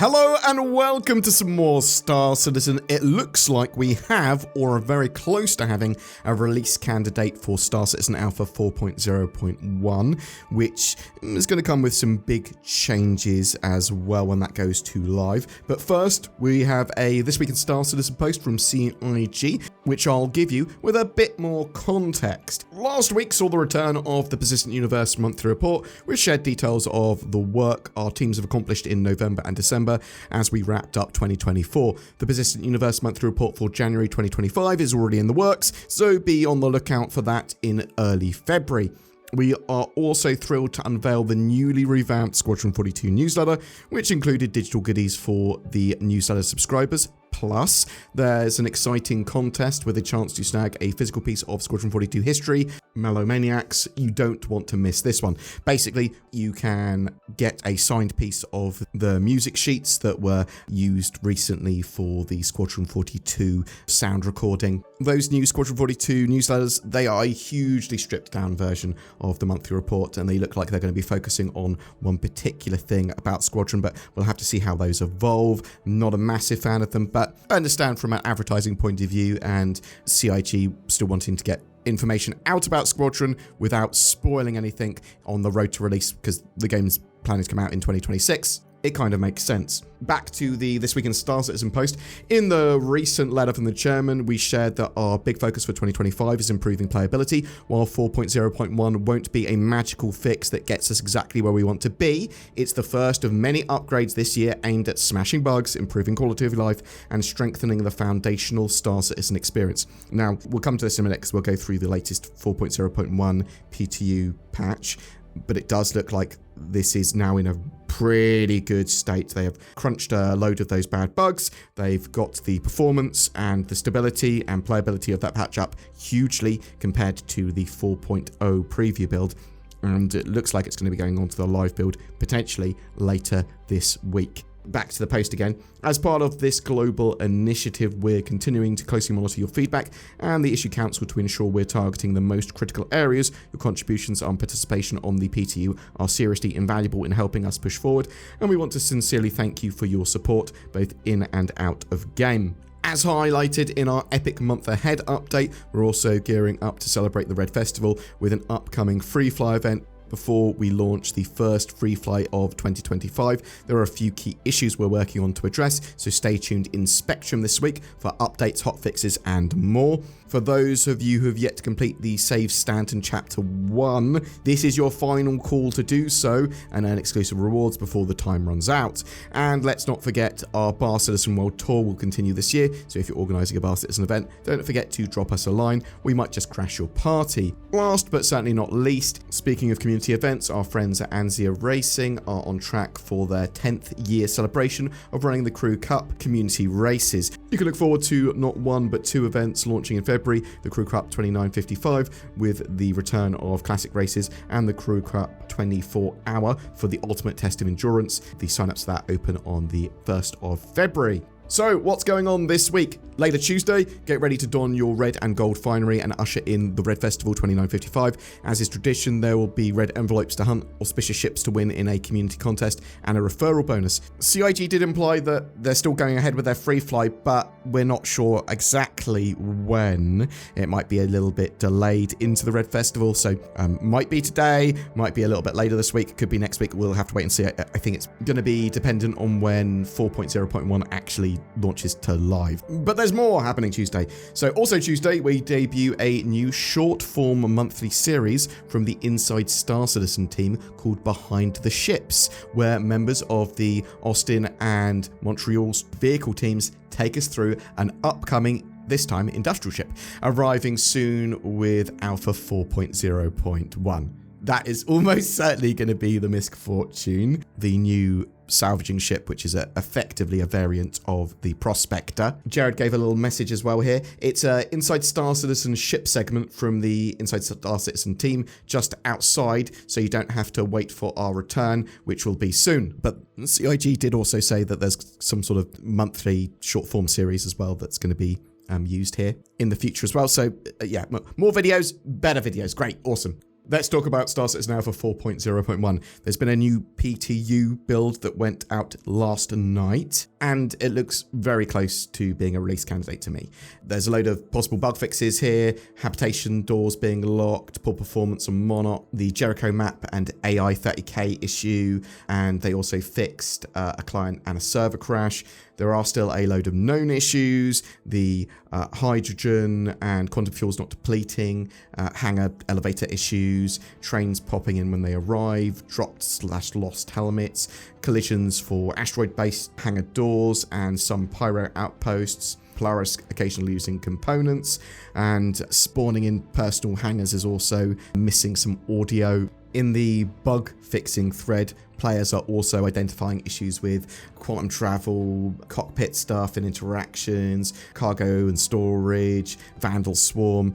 Hello and welcome to some more Star Citizen. It looks like we have, or are very close to having, a release candidate for Star Citizen Alpha 4.0.1, which is going to come with some big changes as well when that goes to live. But first, we have a This Week in Star Citizen post from StarEngine, which I'll give you with a bit more context. Last week saw the return of the Persistent Universe monthly report, which shared details of the work our teams have accomplished in November and December as we wrapped up 2024. The Persistent Universe monthly report for January 2025 is already in the works, so be on the lookout for that in early February. We are also thrilled to unveil the newly revamped Squadron 42 newsletter, which included digital goodies for the newsletter subscribers. Plus, there's an exciting contest with a chance to snag a physical piece of Squadron 42 history. Melomaniacs, you don't want to miss this one. Basically, you can get a signed piece of the music sheets that were used recently for the Squadron 42 sound recording. Those new Squadron 42 newsletters, they are a hugely stripped down version of the monthly report, and they look like they're going to be focusing on one particular thing about Squadron, but we'll have to see how those evolve. Not a massive fan of them, but I understand from an advertising point of view and CIG still wanting to get information out about Squadron without spoiling anything on the road to release, because the game's planning to come out in 2026. It kind of makes sense. Back to the This Week in Star Citizen post. In the recent letter from the chairman, we shared that our big focus for 2025 is improving playability. While 4.0.1 won't be a magical fix that gets us exactly where we want to be, it's the first of many upgrades this year aimed at smashing bugs, improving quality of life, and strengthening the foundational Star Citizen experience. Now, we'll come to this in a minute because we'll go through the latest 4.0.1 PTU patch, but it does look like this is now in a pretty good state. They have crunched a load of those bad bugs. They've got the performance and the stability and playability of that patch up hugely compared to the 4.0 preview build. And it looks like it's going to be going on to the live build potentially later this week. Back to the post again. As part of this global initiative, we're continuing to closely monitor your feedback and the issue council to ensure we're targeting the most critical areas. Your contributions and participation on the PTU are seriously invaluable in helping us push forward, and we want to sincerely thank you for your support, both in and out of game. As highlighted in our Epic Month Ahead update, we're also gearing up to celebrate the Red Festival with an upcoming free fly event. Before we launch the first free fly of 2025, there are a few key issues we're working on to address, so stay tuned in Spectrum this week for updates, hotfixes, and more. For those of you who have yet to complete the Save Stanton Chapter 1, this is your final call to do so and earn exclusive rewards before the time runs out. And let's not forget, our Bar Citizen World Tour will continue this year, so if you're organising a Bar Citizen event, don't forget to drop us a line. We might just crash your party. Last but certainly not least, speaking of community events, our friends at Anzia Racing are on track for their 10th year celebration of running the Crew Cup community races. You can look forward to not one but two events launching in February, the Crew Cup 2955 with the return of classic races, and the Crew Cup 24 Hour for the ultimate test of endurance. The sign-ups for that open on the 1st of February. So, what's going on this week? Later Tuesday, get ready to don your red and gold finery and usher in the Red Festival 2955. As is tradition, there will be red envelopes to hunt, auspicious ships to win in a community contest, and a referral bonus. CIG did imply that they're still going ahead with their free fly, but we're not sure exactly when. It might be a little bit delayed into the Red Festival, so might be today, might be a little bit later this week, could be next week. We'll have to wait and see. I think it's going to be dependent on when 4.0.1 actually launches to live. But there's more happening Tuesday. So also Tuesday, we debut a new short-form monthly series from the Inside Star Citizen team called Behind the Ships, where members of the Austin and Montreal's vehicle teams take us through an upcoming, this time, industrial ship, arriving soon with Alpha 4.0.1. That is almost certainly going to be the Misfortune, the new salvaging ship, which is effectively a variant of the Prospector. Jared gave a little message as well here. It's an Inside Star Citizen ship segment from the Inside Star Citizen team just outside, so you don't have to wait for our return, which will be soon. But CIG did also say that there's some sort of monthly short form series as well that's going to be used here in the future as well. So yeah, more videos, better videos. Great, awesome. Let's talk about Star Citizen Alpha 4.0.1. There's been a new PTU build that went out last night, and it looks very close to being a release candidate to me. There's a load of possible bug fixes here, habitation doors being locked, poor performance on Monarch, the Jericho map and AI 30k issue, and they also fixed a client and a server crash. There are still a load of known issues, the hydrogen and quantum fuels not depleting, hangar elevator issues, trains popping in when they arrive, dropped/lost helmets, collisions for asteroid-based hangar doors and some pyro outposts, Polaris occasionally losing components, and spawning in personal hangars is also missing some audio. In the bug fixing thread, players are also identifying issues with quantum travel, cockpit stuff and interactions, cargo and storage, Vandal Swarm.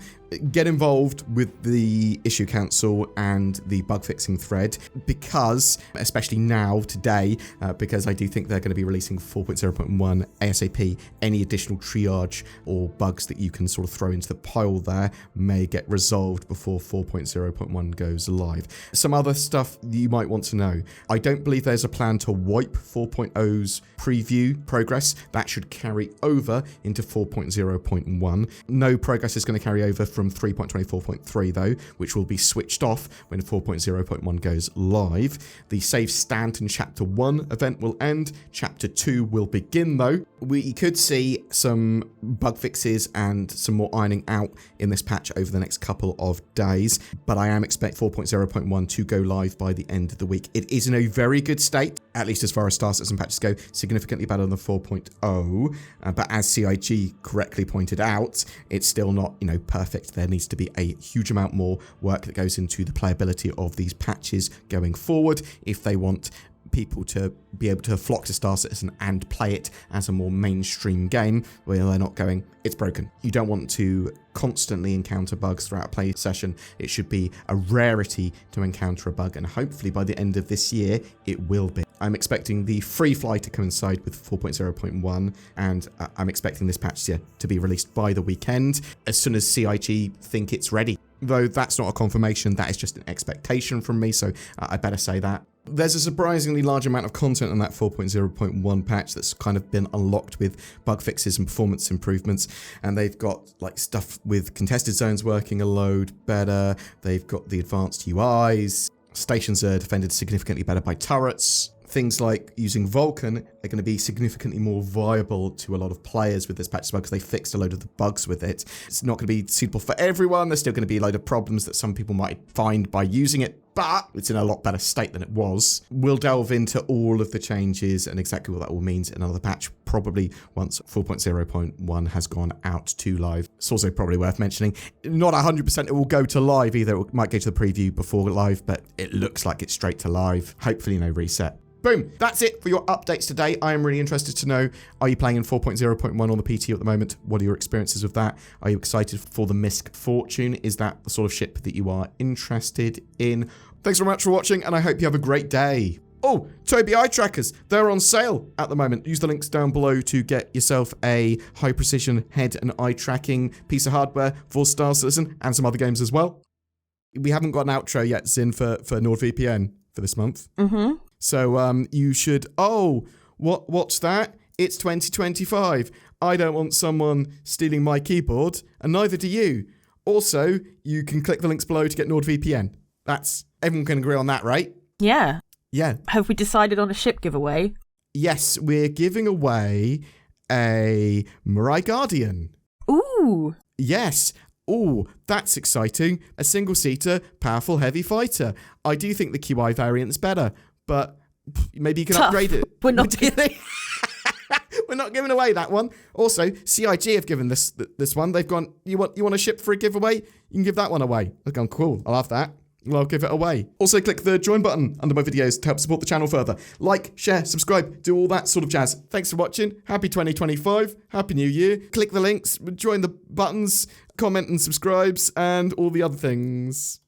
Get involved with the issue council and the bug fixing thread because, especially now, today, because I do think they're going to be releasing 4.0.1 ASAP, any additional triage or bugs that you can sort of throw into the pile there may get resolved before 4.0.1 goes live. Some other stuff you might want to know. I don't believe there's a plan to wipe 4.0's preview progress. That should carry over into 4.0.1. No progress is going to carry over from 3.24.3 though, which will be switched off when 4.0.1 goes live. The Save Stanton Chapter 1 event will end. Chapter 2 will begin though. We could see some bug fixes and some more ironing out in this patch over the next couple of days, but I am expecting 4.0.1 to go live by the end of the week. It is in a very good state, at least as far as Star Citizen patches go, significantly better than 4.0, but as CIG correctly pointed out, it's still not, perfect. There needs to be a huge amount more work that goes into the playability of these patches going forward if they want people to be able to flock to Star Citizen and play it as a more mainstream game where they're not going, it's broken. You don't want to constantly encounter bugs throughout a play session. It should be a rarity to encounter a bug, and hopefully by the end of this year, it will be. I'm expecting the free fly to coincide with 4.0.1, and I'm expecting this patch to be released by the weekend as soon as CIG think it's ready. Though that's not a confirmation, that is just an expectation from me, so I better say that. There's a surprisingly large amount of content on that 4.0.1 patch that's kind of been unlocked with bug fixes and performance improvements, and they've got like stuff with contested zones working a load better, they've got the advanced UIs, stations are defended significantly better by turrets. Things like using Vulcan are going to be significantly more viable to a lot of players with this patch as well because they fixed a load of the bugs with it. It's not going to be suitable for everyone. There's still going to be a load of problems that some people might find by using it, but it's in a lot better state than it was. We'll delve into all of the changes and exactly what that all means in another patch, probably once 4.0.1 has gone out to live. It's also probably worth mentioning, not 100% it will go to live either. It might go to the preview before live, but it looks like it's straight to live. Hopefully no reset. Boom, that's it for your updates today. I am really interested to know, are you playing in 4.0.1 on the PT at the moment? What are your experiences with that? Are you excited for the Misk Fortune? Is that the sort of ship that you are interested in? Thanks very much for watching, and I hope you have a great day. Oh, Tobii eye trackers, they're on sale at the moment. Use the links down below to get yourself a high precision head and eye tracking piece of hardware for Star Citizen and some other games as well. We haven't got an outro yet, Zin, for NordVPN for this month. Mm-hmm. So you should, what's that? It's 2025. I don't want someone stealing my keyboard, and neither do you. Also, you can click the links below to get NordVPN. Everyone can agree on that, right? Yeah. Yeah. Have we decided on a ship giveaway? Yes, we're giving away a Mirai Guardian. Ooh. Yes. Oh, that's exciting. A single-seater, powerful, heavy fighter. I do think the QI variant's better, but maybe you can upgrade it. We're not We're not giving away that one. Also, CIG have given this one. They've gone, you want a ship for a giveaway? You can give that one away. I've gone, cool, I'll have that. Well, I'll give it away. Also, click the join button under my videos to help support the channel further. Like, share, subscribe, do all that sort of jazz. Thanks for watching. Happy 2025. Happy New Year. Click the links, join the buttons, comment and subscribes, and all the other things.